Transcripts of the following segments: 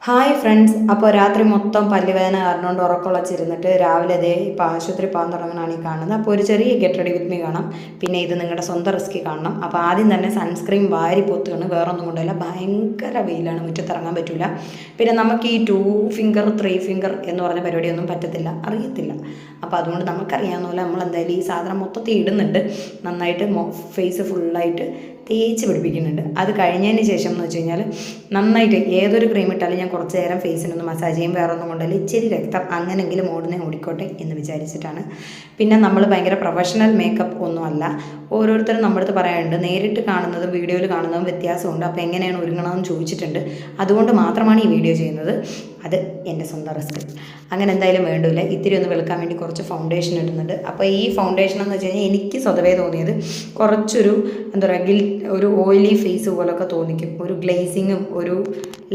Hi friends. അപ്പോൾ രാത്രി മൊത്തം പല്ലുവേദന കാരണം കൊണ്ട് ഉറക്കമുളച്ചിരുന്നിട്ട് രാവിലെ ദേ ഇപ്പോൾ ആശുപത്രി പോകാൻ തുടങ്ങണമാണ് ഈ കാണുന്നത്. അപ്പോൾ ഒരു ചെറിയ ഗെറ്റ് റെഡി വിത്ത് മീ കാണാം, പിന്നെ ഇത് നിങ്ങളുടെ സ്വന്തം റിസ്കി കാണണം. അപ്പോൾ ആദ്യം തന്നെ സൺസ്ക്രീൻ വാരി പൊത്തുകയാണ്, വേറൊന്നും കൊണ്ടല്ല, ഭയങ്കര വെയിലാണ്, മുറ്റത്തിറങ്ങാൻ പറ്റില്ല. പിന്നെ നമുക്ക് ഈ 2 ഫിംഗർ 3 ഫിംഗർ എന്ന് പറഞ്ഞ പരിപാടിയൊന്നും പറ്റത്തില്ല, അറിയത്തില്ല. അപ്പോൾ അതുകൊണ്ട് നമുക്കറിയാവുന്ന പോലെ നമ്മൾ എന്തായാലും ഈ സാധനം മൊത്തത്തിൽ ഇടുന്നുണ്ട്, നന്നായിട്ട് ഫേസ് ഫുള്ളായിട്ട് തേച്ച് പിടിപ്പിക്കുന്നുണ്ട്. അത് കഴിഞ്ഞതിന് ശേഷം എന്ന് വെച്ച് കഴിഞ്ഞാൽ നന്നായിട്ട് ഏതൊരു ക്രീം ഇട്ടാലും ഞാൻ കുറച്ച് നേരം ഫേസിനൊന്ന് മസാജ് ചെയ്യും, വേറെ ഒന്നും കൊണ്ടല്ല, ഇച്ചിരി രക്തം അങ്ങനെങ്കിലും ഓടിക്കോട്ടെ എന്ന് വിചാരിച്ചിട്ടാണ്. പിന്നെ നമ്മൾ ഭയങ്കര പ്രൊഫഷണൽ മേക്കപ്പ് ഒന്നുമല്ല, ഓരോരുത്തരും നമ്മുടെ അടുത്ത് പറയാറുണ്ട് നേരിട്ട് കാണുന്നതും വീഡിയോയിൽ കാണുന്നതും വ്യത്യാസമുണ്ട്, അപ്പോൾ എങ്ങനെയാണ് ഒരുങ്ങണമെന്ന് ചോദിച്ചിട്ടുണ്ട്. അതുകൊണ്ട് മാത്രമാണ് ഈ വീഡിയോ ചെയ്യുന്നത്. അത് എൻ്റെ സ്വന്തം റിസ്ക്. അങ്ങനെ എന്തായാലും വേണ്ടില്ല, ഇത്തിരി ഒന്ന് വെളുക്കാൻ വേണ്ടി കുറച്ച് ഫൗണ്ടേഷൻ ഇടുന്നുണ്ട്. അപ്പോൾ ഈ ഫൗണ്ടേഷൻ എന്ന് വെച്ച് കഴിഞ്ഞാൽ എനിക്ക് സ്വതവേ തോന്നിയത് കുറച്ചൊരു എന്താ പറയുക ഒരു ഓയിലി ഫേസ് പോലൊക്കെ തോന്നിക്കും, ഒരു ഗ്ലേസിങ്ങും ഒരു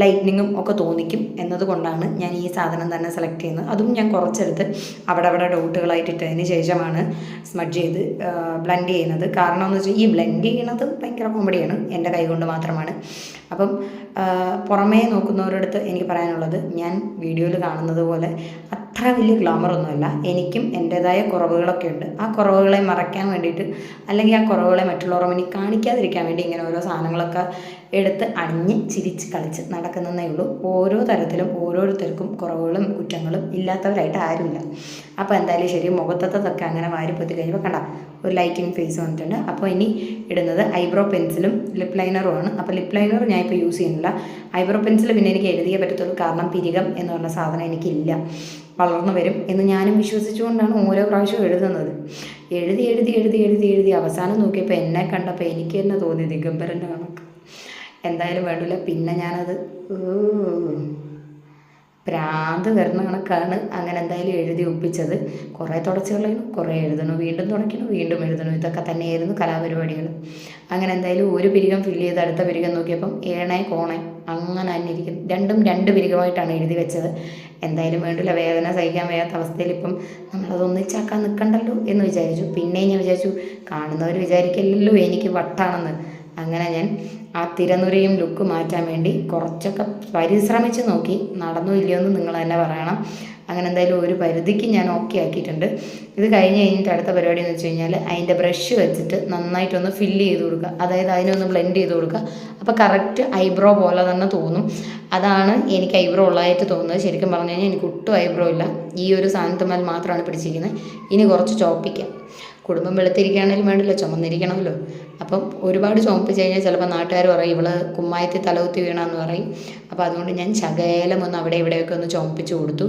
ലൈറ്റനിങ്ങും ഒക്കെ തോന്നിക്കും എന്നതുകൊണ്ടാണ് ഞാൻ ഈ സാധനം തന്നെ സെലക്ട് ചെയ്യുന്നത്. അതും ഞാൻ കുറച്ചെടുത്ത് അവിടെ ഡോട്ടുകളായിട്ട് ഇട്ടതിന് ശേഷമാണ് സ്മഡ്ജ് ചെയ്ത് ബ്ലെൻഡ് ചെയ്യുന്നത്. കാരണം എന്ന് വെച്ചാൽ ഈ ബ്ലെൻഡ് ചെയ്യണത് ഭയങ്കര കോമഡിയാണ്, എൻ്റെ കൈ കൊണ്ട് മാത്രമാണ്. അപ്പം പുറമേ നോക്കുന്നവരടുത്ത് എനിക്ക് പറയാനുള്ളത്, ഞാൻ വീഡിയോയിൽ കാണുന്നത് പോലെ അത്ര വലിയ ഗ്ലാമറൊന്നുമല്ല, എനിക്കും എൻ്റേതായ കുറവുകളൊക്കെ ഉണ്ട്. ആ കുറവുകളെ മറയ്ക്കാൻ വേണ്ടിയിട്ട്, അല്ലെങ്കിൽ ആ കുറവുകളെ മറ്റുള്ളവർ മുന്നിൽ കാണിക്കാതിരിക്കാൻ വേണ്ടി ഇങ്ങനെ ഓരോ സാധനങ്ങളൊക്കെ എടുത്ത് അണിഞ്ഞ് ചിരിച്ച് കളിച്ച് നടക്കുന്നതേ ഉള്ളൂ. ഓരോ തരത്തിലും ഓരോരുത്തർക്കും കുറവുകളും കുറ്റങ്ങളും ഇല്ലാത്തവരായിട്ട് ആരുമില്ല. അപ്പോൾ എന്തായാലും ശരി, മുഖത്തതൊക്കെ അങ്ങനെ വാരിപ്പൊത്തി കഴിയുമ്പോൾ കണ്ട ഒരു ലൈറ്റിംഗ് ഫേസ് വന്നിട്ടുണ്ട്. അപ്പോൾ ഇനി ഇടുന്നത് ഐബ്രോ പെൻസിലും ലിപ്പ് ലൈനറുമാണ്. അപ്പോൾ ലിപ്പ് ലൈനർ ഞാൻ ഇപ്പോൾ യൂസ് ചെയ്യുന്നില്ല, ഐബ്രോ പെൻസിൽ പിന്നെ എനിക്ക് എഴുതിയേ പറ്റത്തുള്ളൂ, കാരണം പിരികം എന്ന് പറഞ്ഞ സാധനം എനിക്കില്ല, വളർന്നു വരും എന്ന് ഞാനും വിശ്വസിച്ചുകൊണ്ടാണ് ഓരോ പ്രാവശ്യവും എഴുതുന്നത്. എഴുതി അവസാനം നോക്കിയപ്പോൾ എന്നെ കണ്ടപ്പോൾ എനിക്ക് തന്നെ തോന്നി ദിഗംബരൻ്റെ കണക്ക്. എന്തായാലും വേണ്ടില്ല, പിന്നെ ഞാനത് ഭ്രാന്ത് വരുന്ന കണക്കാണ് അങ്ങനെ എന്തായാലും എഴുതി ഒപ്പിച്ചത്. കുറേ തുടച്ച് കളയണം, കുറേ എഴുതണം, വീണ്ടും തുടയ്ക്കണം, വീണ്ടും എഴുതണം, ഇതൊക്കെ തന്നെയായിരുന്നു കലാപരിപാടികൾ. അങ്ങനെ എന്തായാലും ഒരു പിരികം ഫില്ല് ചെയ്ത് അടുത്ത പിരികം നോക്കിയപ്പം ഏണേ കോണേ അങ്ങനെ തന്നെ ഇരിക്കും. രണ്ടും 2 പിരികമായിട്ടാണ് എഴുതി വെച്ചത്. എന്തായാലും വേണ്ടില്ല, വേദന സഹിക്കാൻ വയ്യാത്ത അവസ്ഥയിൽ ഇപ്പം നമ്മളതൊന്നിച്ചാക്കാൻ നിൽക്കണ്ടല്ലോ എന്ന് വിചാരിച്ചു. പിന്നെയും ഞാൻ വിചാരിച്ചു കാണുന്നവർ വിചാരിക്കില്ലല്ലോ എനിക്ക് വട്ടാണെന്ന്. അങ്ങനെ ഞാൻ ആ തിരനുരയും ലുക്ക് മാറ്റാൻ വേണ്ടി കുറച്ചൊക്കെ പരിശ്രമിച്ച് നോക്കി, നടന്നു ഇല്ലയോ എന്ന് നിങ്ങൾ തന്നെ പറയണം. അങ്ങനെ എന്തായാലും ഒരു പരിധിക്ക് ഞാൻ ഓക്കെ ആക്കിയിട്ടുണ്ട്. ഇത് കഴിഞ്ഞിട്ട് അടുത്ത പരിപാടി എന്ന് വെച്ച് കഴിഞ്ഞാൽ അതിൻ്റെ ബ്രഷ് വെച്ചിട്ട് നന്നായിട്ടൊന്ന് ഫില്ല് ചെയ്ത് കൊടുക്കുക, അതായത് അതിനൊന്ന് ബ്ലെൻഡ് ചെയ്ത് കൊടുക്കുക. അപ്പോൾ കറക്റ്റ് ഐബ്രോ പോലെ തന്നെ തോന്നും. അതാണ് എനിക്ക് ഐബ്രോ ഉള്ളതായിട്ട് തോന്നുന്നത്. ശരിക്കും പറഞ്ഞു കഴിഞ്ഞാൽ എനിക്ക് ഒട്ടും ഐബ്രോ ഇല്ല, ഈ ഒരു സാധനത്തുമ്മൽ മാത്രമാണ് പിടിച്ചിരിക്കുന്നത്. ഇനി കുറച്ച് ചോപ്പിക്കാം, കുടുംബം വെളുത്തിരിക്കുകയാണെങ്കിലും വേണ്ടില്ല, ചുമന്നിരിക്കണമല്ലോ. അപ്പം ഒരുപാട് ചുമപ്പിച്ച് കഴിഞ്ഞാൽ ചിലപ്പോൾ നാട്ടുകാർ പറയും ഇവള് കുമ്മായത്തിൽ തലകുത്തി വീണമെന്ന് പറയും. അപ്പോൾ അതുകൊണ്ട് ഞാൻ ശകലം ഒന്ന് അവിടെ ഇവിടെയൊക്കെ ഒന്ന് ചുമപ്പിച്ച് കൊടുത്തു.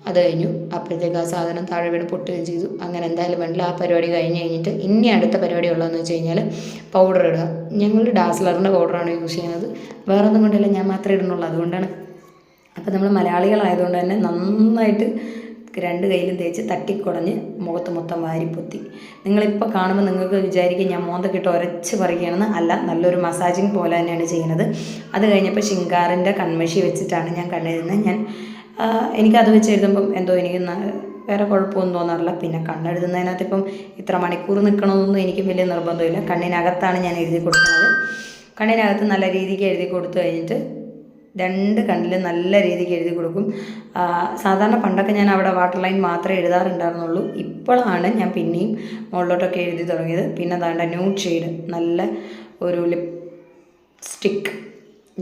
അത് കഴിഞ്ഞു, അപ്പോഴത്തേക്ക് ആ സാധനം താഴെ വീണ് പൊട്ടുകയും ചെയ്തു. അങ്ങനെ എന്തായാലും വേണ്ടില്ല, ആ പരിപാടി കഴിഞ്ഞിട്ട് ഇനി അടുത്ത പരിപാടി ഉള്ളതെന്ന് വെച്ച് കഴിഞ്ഞാൽ പൗഡർ ഇടുക. ഞങ്ങൾ ഡാസ്ലറിൻ്റെ പൗഡറാണ് യൂസ് ചെയ്യുന്നത്, വേറെ ഒന്നും കൊണ്ടല്ല, ഞാൻ മാത്രമേ ഇടുന്നുള്ളൂ, അതുകൊണ്ടാണ്. അപ്പോൾ നമ്മൾ മലയാളികളായതുകൊണ്ട് തന്നെ നന്നായിട്ട് 2 കൈയിലും തേച്ച് തട്ടിക്കുടഞ്ഞ് മുഖത്ത് മൊത്തം വാരിപ്പൊത്തി. നിങ്ങളിപ്പോൾ കാണുമ്പോൾ നിങ്ങൾക്ക് വിചാരിക്കും ഞാൻ മോന്തക്കിട്ട് ഉരച്ച് പറിക്കുകയാണെന്ന്. അല്ല, നല്ലൊരു മസാജിങ് പോലെ തന്നെയാണ് ചെയ്യുന്നത്. അത് കഴിഞ്ഞപ്പോൾ ശിങ്കാറിൻ്റെ കൺമഷി വെച്ചിട്ടാണ് ഞാൻ കണ്ണെഴുതുന്നത്. എനിക്കത് വെച്ച് എഴുതുമ്പം എന്തോ എനിക്ക് വേറെ കുഴപ്പമൊന്നും തോന്നാറില്ല. പിന്നെ കണ്ണെഴുതുന്നതിനകത്ത് ഇപ്പം ഇത്ര മണിക്കൂർ നിൽക്കണമെന്നൊന്നും എനിക്ക് വലിയ നിർബന്ധമില്ല. കണ്ണിനകത്താണ് ഞാൻ എഴുതി കൊടുക്കുന്നത്. കണ്ണിനകത്ത് നല്ല രീതിക്ക് എഴുതി കൊടുത്തു കഴിഞ്ഞിട്ട് 2 കണ്ണിലും നല്ല രീതിക്ക് എഴുതി കൊടുക്കും. സാധാരണ പണ്ടൊക്കെ ഞാൻ അവിടെ വാട്ടർ ലൈൻ മാത്രമേ എഴുതാറുണ്ടായിരുന്നുള്ളൂ. ഇപ്പോഴാണ് ഞാൻ പിന്നെയും മുകളിലോട്ടൊക്കെ എഴുതി തുടങ്ങിയത്. പിന്നെ അതാണ്ട് ന്യൂഡ് ഷെയ്ഡ്, നല്ല ഒരു ലിപ്സ്റ്റിക്ക്,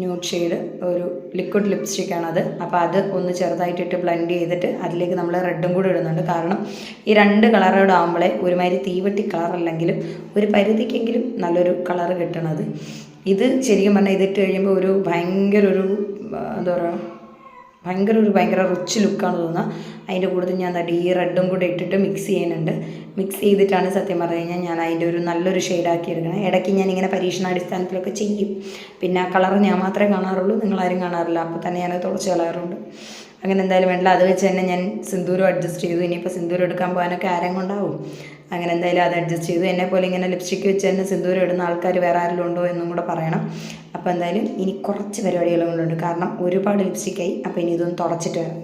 ന്യൂഡ് ഷെയ്ഡ് ഒരു ലിക്വിഡ് ലിപ്സ്റ്റിക്കാണത്. അപ്പോൾ അത് ഒന്ന് ചെറുതായിട്ടിട്ട് ബ്ലെൻഡ് ചെയ്തിട്ട് അതിലേക്ക് നമ്മൾ റെഡും കൂടി ഇടുന്നുണ്ട്. കാരണം ഈ 2 കളറോട് ആകുമ്പോഴേ ഒരുമാതിരി തീവട്ടി കളറല്ലെങ്കിലും ഒരു പരിധിക്കെങ്കിലും നല്ലൊരു കളറ് കിട്ടണത്. ഇത് ശരിക്കും പറഞ്ഞാൽ ഇതിട്ട് കഴിയുമ്പോൾ ഒരു ഭയങ്കര എന്താ പറയുക ഭയങ്കര റിച്ച് ലുക്കാണ് തോന്നുക. അതിൻ്റെ കൂടുതൽ ഞാൻ ഈ റെഡും കൂടെ ഇട്ടിട്ട് മിക്സ് ചെയ്യുന്നുണ്ട്. മിക്സ് ചെയ്തിട്ടാണ് സത്യം പറഞ്ഞു കഴിഞ്ഞാൽ ഞാൻ അതിൻ്റെ ഒരു നല്ലൊരു ഷെയ്ഡാക്കി എടുക്കണം. ഇടയ്ക്ക് ഞാനിങ്ങനെ പരീക്ഷണാടിസ്ഥാനത്തിലൊക്കെ ചെയ്യും. പിന്നെ ആ കളർ ഞാൻ മാത്രമേ കാണാറുള്ളൂ, നിങ്ങളാരും കാണാറില്ല. അപ്പോൾ തന്നെ ഞാനത് തുടച്ച് കളയാറുണ്ട്. അങ്ങനെ എന്തായാലും വേണ്ട, അത് വെച്ച് തന്നെ ഞാൻ സിന്ദൂരം അഡ്ജസ്റ്റ് ചെയ്തു. ഇനിയിപ്പോൾ സിന്ദൂരം എടുക്കാൻ പോകാനൊക്കെ ആരെയും കൊണ്ടാവും. അങ്ങനെ എന്തായാലും അത് അഡ്ജസ്റ്റ് ചെയ്തു. എന്നെപ്പോലെ ഇങ്ങനെ ലിപ്സ്റ്റിക്ക് വെച്ച് തന്നെ സിന്ദൂരം ഇടുന്ന ആൾക്കാർ വേറെ ആരെങ്കിലും ഉണ്ടോ എന്നും കൂടെ പറയണം. അപ്പോൾ എന്തായാലും ഇനി കുറച്ച് പരിപാടികൾ കൊണ്ടുണ്ട്, കാരണം ഒരുപാട് ലിപ്സ്റ്റിക്കായി. അപ്പോൾ ഇനി ഇതൊന്ന് തുടച്ചിട്ട് വരാം.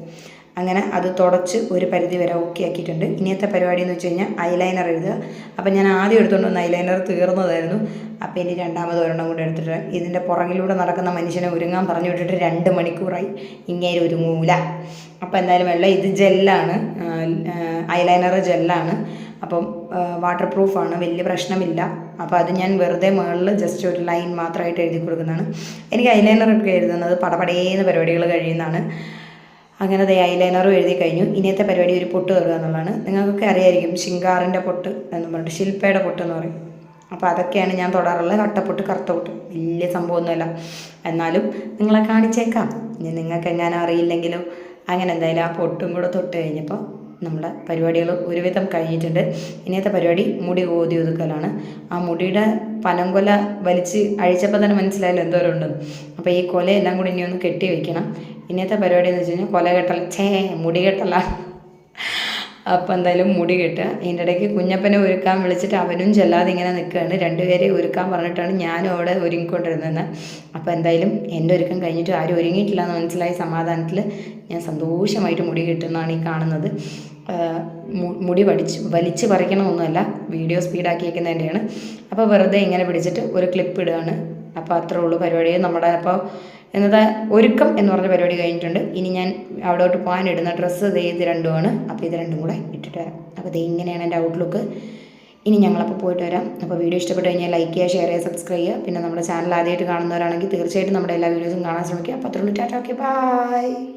അങ്ങനെ അത് തുടച്ച് ഒരു പരിധി വരെ ഓക്കെ ആക്കിയിട്ടുണ്ട്. ഇനിയത്തെ പരിപാടി എന്ന് വെച്ച് കഴിഞ്ഞാൽ ഐലൈനർ എഴുതുക. അപ്പം ഞാൻ ആദ്യം എടുത്തുകൊണ്ട് വന്ന ഐലൈനർ തീർന്നതായിരുന്നു. അപ്പോൾ ഇനി രണ്ടാമത് ഒരെണ്ണം കൂടെ എടുത്തിട്ട് ഇതിൻ്റെ പുറകിലൂടെ നടക്കുന്ന മനുഷ്യനെ ഒരുങ്ങാൻ പറഞ്ഞു വിട്ടിട്ട് 2 മണിക്കൂറായി, ഇങ്ങേര് ഒരുങ്ങൂല. അപ്പോൾ എന്തായാലും വെള്ളം ഇത് ജെല്ലാണ്, ഐലൈനർ ജെല്ലാണ്. അപ്പം വാട്ടർ പ്രൂഫാണ്, വലിയ പ്രശ്നമില്ല. അപ്പോൾ അത് ഞാൻ വെറുതെ മുകളിൽ ജസ്റ്റ് ഒരു ലൈൻ മാത്രമായിട്ട് എഴുതി കൊടുക്കുന്നതാണ്. എനിക്ക് ഐലൈനറൊക്കെ എഴുതുന്നത് പടപടേന്ന് പരിപാടികൾ കഴിയുന്നതാണ്. അങ്ങനെ ദേ ഐലൈനറും എഴുതി കഴിഞ്ഞു. ഇനിയത്തെ പരിപാടി ഒരു പൊട്ട് തൊടുക എന്നുള്ളതാണ്. നിങ്ങൾക്കൊക്കെ അറിയായിരിക്കും ശിങ്കാറിൻ്റെ പൊട്ട് എന്ന് പറഞ്ഞിട്ട്, ശില്പയുടെ പൊട്ട് എന്ന് പറയും. അപ്പോൾ അതൊക്കെയാണ് ഞാൻ തൊടാറുള്ളത്. കട്ടപ്പൊട്ട്, കറുത്ത പൊട്ട്, വലിയ സംഭവമൊന്നുമല്ല, എന്നാലും നിങ്ങളെ കാണിച്ചേക്കാം. ഇനി നിങ്ങൾക്ക് എങ്ങനെ അറിയില്ലെങ്കിലും. അങ്ങനെ എന്തായാലും ആ പൊട്ടും കൂടെ തൊട്ട് കഴിഞ്ഞപ്പോൾ നമ്മുടെ പരിപാടികൾ ഒരുവിധം കഴിഞ്ഞിട്ടുണ്ട്. ഇനിയത്തെ പരിപാടി മുടി കോതി ഒതുക്കലാണ്. ആ മുടിയുടെ പനംകൊല വലിച്ച് അഴിച്ചപ്പോൾ തന്നെ മനസ്സിലായല്ലോ എന്തോരം ഉണ്ടെന്ന്. അപ്പോൾ ഈ കൊലയെല്ലാം കൂടി ഇനി ഒന്ന് കെട്ടി വെക്കണം. ഇനിയത്തെ പരിപാടി എന്ന് വെച്ച് കഴിഞ്ഞാൽ കൊല കെട്ടൽ, മുടി കെട്ടല്ല. അപ്പോൾ എന്തായാലും മുടി കെട്ടുക. ഇതിൻ്റെ ഇടയ്ക്ക് കുഞ്ഞപ്പനെ ഒരുക്കാൻ വിളിച്ചിട്ട് അവനും ചെല്ലാതെ ഇങ്ങനെ നിൽക്കുകയാണ്. രണ്ടുപേരെ ഒരുക്കാൻ പറഞ്ഞിട്ടാണ് ഞാനും അവിടെ ഒരുങ്ങിക്കൊണ്ടിരുന്നത്. അപ്പോൾ എന്തായാലും എൻ്റെ ഒരുക്കം കഴിഞ്ഞിട്ട് ആരും ഒരുങ്ങിയിട്ടില്ല എന്ന് മനസ്സിലായ സമാധാനത്തിൽ ഞാൻ സന്തോഷമായിട്ട് മുടി കെട്ടുന്നതാണ് ഈ കാണുന്നത്. മുടി വലിച്ച് പറിക്കണമൊന്നുമല്ല, വീഡിയോ സ്പീഡാക്കി വയ്ക്കുന്നതിൻ്റെയാണ്. അപ്പോൾ വെറുതെ ഇങ്ങനെ പിടിച്ചിട്ട് ഒരു ക്ലിപ്പ് ഇടുകയാണ്. അപ്പോൾ അത്രേ ഉള്ളൂ പരിപാടി നമ്മുടെ. അപ്പോൾ എന്നതാ ഒരുക്കം എന്ന് പറഞ്ഞ പരിപാടി കഴിഞ്ഞിട്ടുണ്ട്. ഇനി ഞാൻ അവിടോട്ട് പോകാനിടുന്ന ഡ്രസ്സ് ഇത് രണ്ടുമാണ്. അപ്പോൾ ഇത് രണ്ടും കൂടെ ഇട്ടിട്ട് വരാം. അപ്പോൾ ഇത് ഇങ്ങനെയാണ് എൻ്റെ ഔട്ട്ലുക്ക്. ഇനി ഞങ്ങളപ്പോൾ പോയിട്ട് വരാം. അപ്പോൾ വീഡിയോ ഇഷ്ടപ്പെട്ട് കഴിഞ്ഞാൽ ലൈക്ക് ചെയ്യുക, ഷെയർ ചെയ്യുക, സബ്സ്ക്രൈബ് ചെയ്യുക. പിന്നെ നമ്മുടെ ചാനൽ ആദ്യമായിട്ട് കാണുന്നവരാണെങ്കിൽ തീർച്ചയായിട്ടും നമ്മുടെ എല്ലാ വീഡിയോസും കാണാൻ ശ്രമിക്കുക. അപ്പോൾ അത്രയുള്ളൂ. Tata, okay, by.